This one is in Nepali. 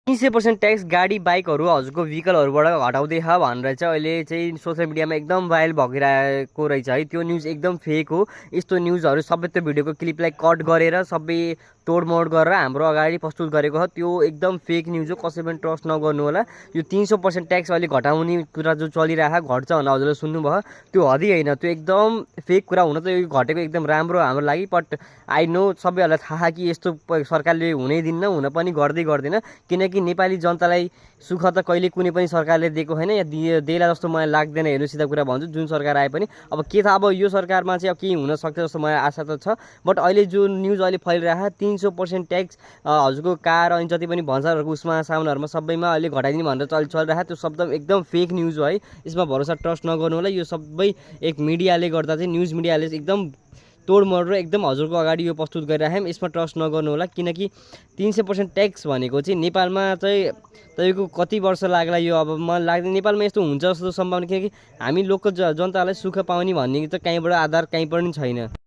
300% ट्याक्स गाडी बाइकहरू हजुरको भेहिकलहरूबाट हटाउँदै छ भनेर चाहिँ अहिले चाहिँ सोसियल मिडियामा एकदम भाइरल भइरहेको रहेछ है। त्यो न्युज एकदम फेक हो। यस्तो न्युजहरू सबै त्यो भिडियोको क्लिपलाई कट गरेर सबै तोडमोड गरेर हाम्रो अगाडि प्रस्तुत गरेको छ। त्यो एकदम फेक न्युज हो, कसै पनि ट्रस्ट नगर्नु होला। यो 300% ट्याक्स अहिले घटाउने कुरा जो चलिरहेको घट्छ भनेर हजुरले सुन्नुभयो, त्यो हदी होइन, त्यो एकदम फेक कुरा। हुन त यो घटेको एकदम राम्रो हाम्रो लागि, बट आई नो सबैहरूलाई थाहा कि यस्तो सरकारले हुनै दिन्न, हुन पनि गर्दैन। किनकि नेपाली जनतालाई सुख त कहिले कुनै पनि सरकारले दिएको छैन या देला जस्तो मलाई लाग्दैन। हेर्नु सिधा कुरा भन्छु, जुन सरकार आए पनि अब के थाहा, अब यो सरकारमा चाहिँ अब केही हुन सक्छ जस्तो मलाई आशा त छ। बट अहिले जो न्युज अहिले फैलिरहेको 300% ट्याक्स हजुरको कार अनि जति पनि भन्सारहरूको उसमा सामानहरूमा सबैमा अहिले घटाइदिने भनेर चलिरहेको, त्यो शब्द एकदम फेक न्युज हो है। यसमा भरोसा ट्रस्ट नगर्नु होला। यो सबै एक मिडियाले गर्दा चाहिँ, न्युज मिडियाले एकदम तोडमोड र एकदम हजुरको अगाडि यो प्रस्तुत गरिराख्यौँ। यसमा ट्रस्ट नगर्नु होला, किनकि 300% ट्याक्स भनेको चाहिँ नेपालमा चाहिँ तपाईँको कति वर्ष लाग्ला यो, अब मलाई लाग्दैन नेपालमा यस्तो हुन्छ जस्तो सम्भावना, किनकि हामी लोकल जनतालाई सुख पाउने भन्ने त कहीँबाट आधार कहीँ पनि छैन।